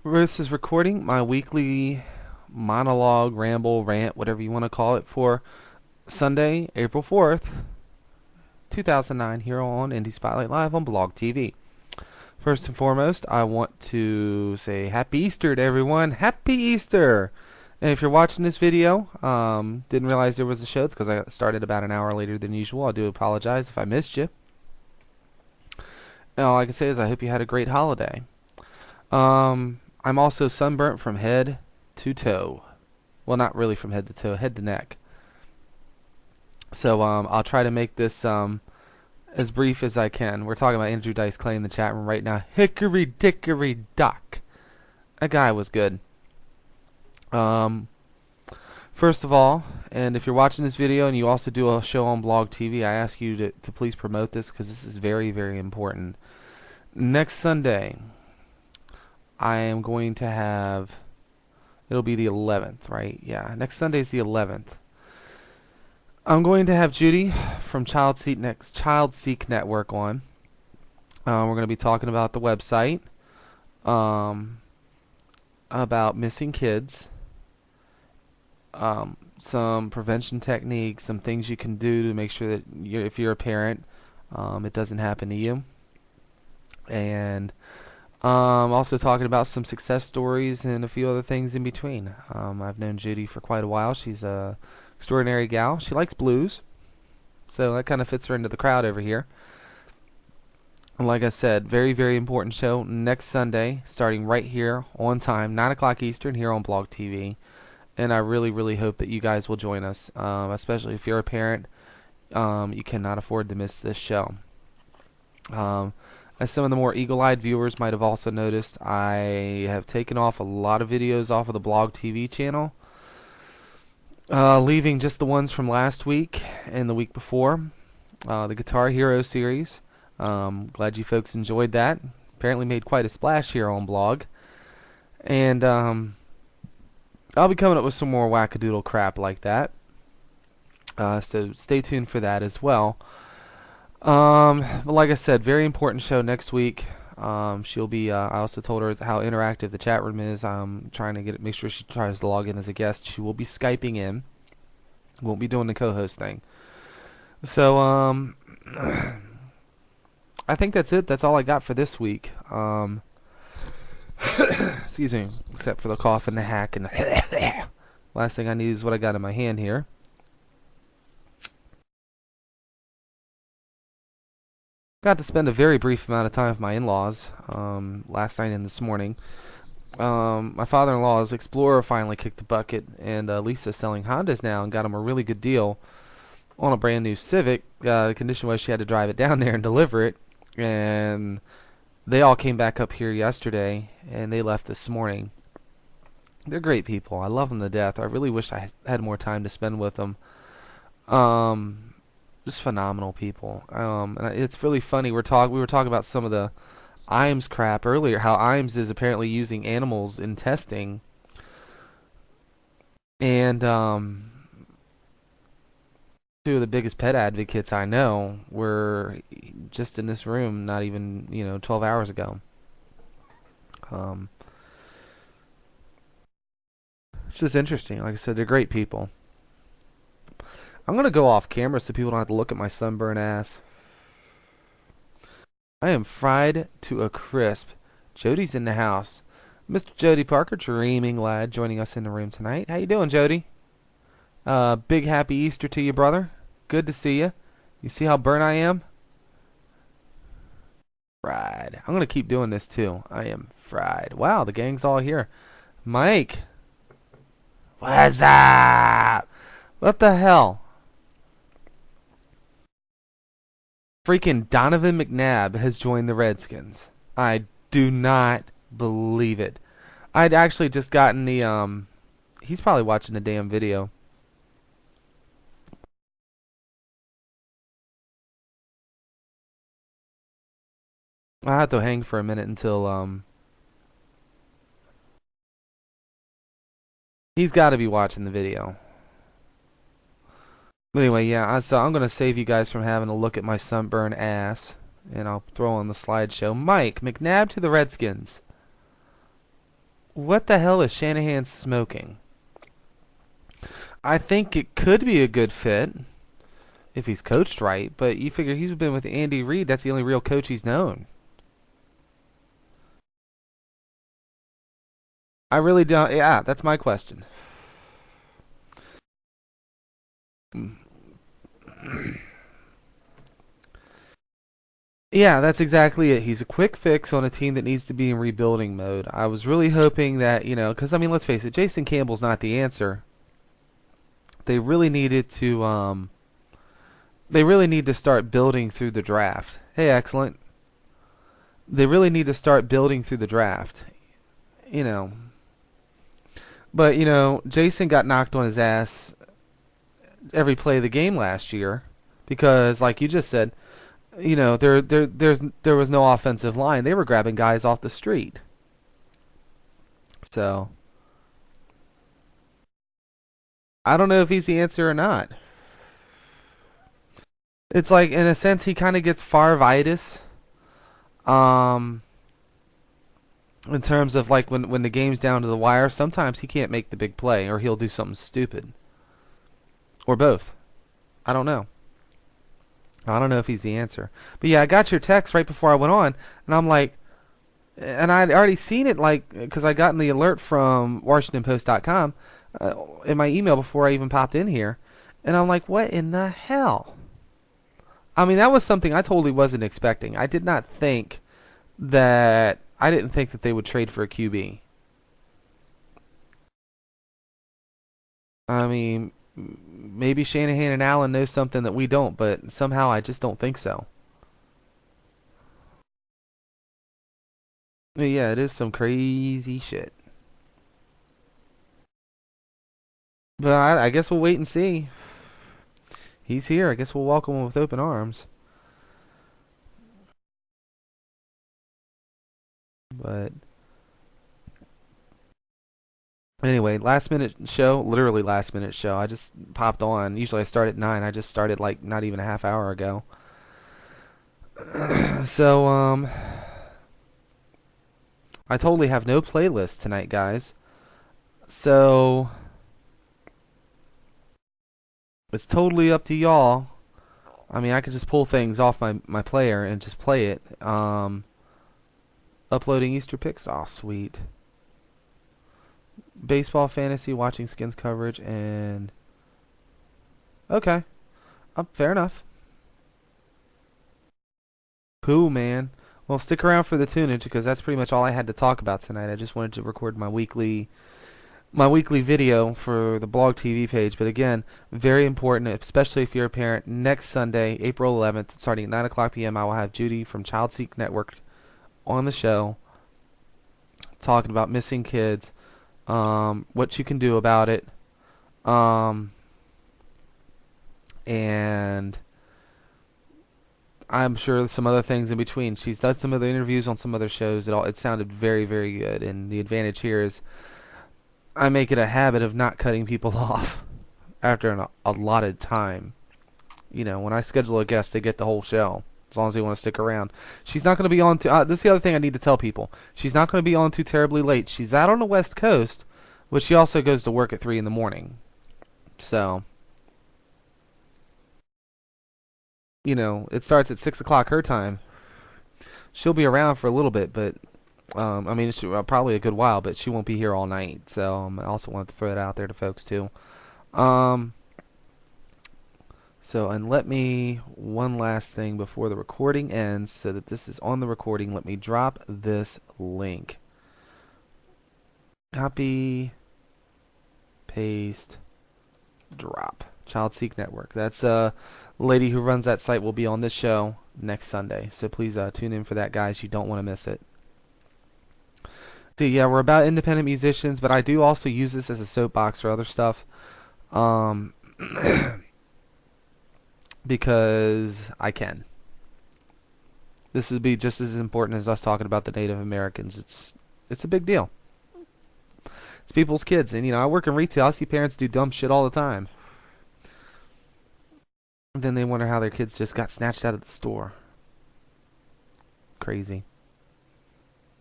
This is recording my weekly monologue, ramble, rant, whatever you want to call it, for Sunday, April 4th, 2009, here on Indie Spotlight Live on Blog TV. First and foremost, I want to say Happy Easter to everyone. Happy Easter! And if you're watching this video, didn't realize there was a show, it's because I started about an hour later than usual. I do apologize if I missed you. And all I can say is I hope you had a great holiday. I'm also sunburnt from head to toe. Well, not really from head to toe, head to neck. So I'll try to make this as brief as I can. We're talking about Andrew Dice Clay in the chat room right now. Hickory dickory dock. That guy was good. First of all, and if you're watching this video and you also do a show on Blog TV, I ask you to please promote this because this is very, very important. Next Sunday, I am going to have, it'll be the 11th, right? Yeah, next Sunday is the 11th. I'm going to have Judy from Child Seek Network on. We're going to be talking about the website, about missing kids, some prevention techniques, some things you can do to make sure that if you're a parent, it doesn't happen to you. And also talking about some success stories and a few other things in between. I've known Judy for quite a while. She's a extraordinary gal. She likes blues, so that kind of fits her into the crowd over here. And like I said, very, very important show next Sunday, starting right here on time, 9 o'clock Eastern, here on Blog TV. And I really, really hope that you guys will join us, especially if you're a parent. You cannot afford to miss this show. As some of the more eagle-eyed viewers might have also noticed, I have taken off a lot of videos off of the Blog TV channel, leaving just the ones from last week and the week before, the Guitar Hero series. Glad you folks enjoyed that. Apparently made quite a splash here on Blog. And I'll be coming up with some more wackadoodle crap like that. So stay tuned for that as well. But like I said, very important show next week. She'll be, I also told her how interactive the chat room is. I'm trying to make sure she tries to log in as a guest. She will be Skyping in. Won't be doing the co-host thing. So, I think that's it. That's all I got for this week. Excuse me, except for the cough and the hack and the last thing I need is what I got in my hand here. Got to spend a very brief amount of time with my in-laws last night and this morning. My father-in-law's Explorer finally kicked the bucket, and Lisa's selling Hondas now and got him a really good deal on a brand new Civic. The condition was she had to drive it down there and deliver it, and they all came back up here yesterday, and they left this morning. They're great people. I love them to death. I really wish I had more time to spend with them. Just phenomenal people. And it's really funny. We were talking about some of the IAMS crap earlier. How IAMS is apparently using animals in testing, and two of the biggest pet advocates I know were just in this room not even 12 hours ago. It's just interesting. Like I said, they're great people. I'm going to go off camera so people don't have to look at my sunburned ass. I am fried to a crisp. Jody's in the house. Mr. Jody Parker, dreaming lad, joining us in the room tonight. How you doing, Jody? Big happy Easter to you, brother. Good to see you. You see how burnt I am? Fried. I'm going to keep doing this, too. I am fried. Wow, the gang's all here. Mike. What's up? What the hell? Freaking Donovan McNabb has joined the Redskins. I do not believe it. I'd actually just gotten the, he's probably watching the damn video. I'll have to hang for a minute until, he's got to be watching the video. But anyway, yeah, so I'm going to save you guys from having to look at my sunburned ass. And I'll throw on the slideshow. Mike, McNabb to the Redskins. What the hell is Shanahan smoking? I think it could be a good fit if he's coached right, but you figure he's been with Andy Reid. That's the only real coach he's known. I really don't. Yeah, that's my question. Yeah, that's exactly it. He's a quick fix on a team that needs to be in rebuilding mode. I was really hoping that, because I mean, let's face it, Jason Campbell's not the answer. They really needed to, they really need to start building through the draft. Hey, excellent. They really need to start building through the draft. You know, but Jason got knocked on his ass every play of the game last year because, like you just said, there was no offensive line. They were grabbing guys off the street. So I don't know if he's the answer or not. It's like in a sense he kind of gets Favre-itis, um, in terms of like when the game's down to the wire. Sometimes he can't make the big play, or he'll do something stupid, or both. I don't know. I don't know if he's the answer. But yeah, I got your text right before I went on, and I'm like, and I'd already seen it, like, because I gotten the alert from WashingtonPost.com in my email before I even popped in here, and I'm like, what in the hell? I mean, that was something I totally wasn't expecting. I didn't think that they would trade for a QB. I mean, maybe Shanahan and Allen know something that we don't, but somehow I just don't think so. But yeah, it is some crazy shit. But I guess we'll wait and see. He's here. I guess we'll welcome him with open arms. But anyway, last minute show, literally last minute show. I just popped on. Usually I start at 9. I just started like not even a half hour ago. So I totally have no playlist tonight, guys. So it's totally up to y'all. I mean, I could just pull things off my player and just play it. Uploading Easter picks. Oh, sweet. Baseball fantasy, watching skins coverage, and okay. Fair enough. Cool, man. Well, stick around for the tunage because that's pretty much all I had to talk about tonight. I just wanted to record my weekly video for the blog TV page. But again, very important, especially if you're a parent. Next Sunday, April 11th, starting at 9 o'clock p.m., I will have Judy from Child Seek Network on the show talking about missing kids, what you can do about it, um, and I'm sure some other things in between. She's done some other interviews on some other shows. It sounded very, very good. And the advantage here is I make it a habit of not cutting people off after an allotted time. When I schedule a guest, they get the whole show as long as they want to stick around. She's not going to be on. This is the other thing I need to tell people. She's not going to be on too terribly late. She's out on the West Coast, but she also goes to work at 3 in the morning. So, it starts at 6 o'clock her time. She'll be around for a little bit, but I mean, probably a good while, but she won't be here all night. So I also wanted to throw that out there to folks too. Um, and let me one last thing before the recording ends, so that this is on the recording. Let me drop this link. Copy, paste, drop. Child Seek Network. That's lady who runs that site will be on this show next Sunday. So please tune in for that, guys. You don't want to miss it. So yeah, we're about independent musicians, but I do also use this as a soapbox for other stuff. Because I can. This would be just as important as us talking about the Native Americans. It's a big deal. It's people's kids, and I work in retail. I see parents do dumb shit all the time. Then they wonder how their kids just got snatched out of the store. Crazy.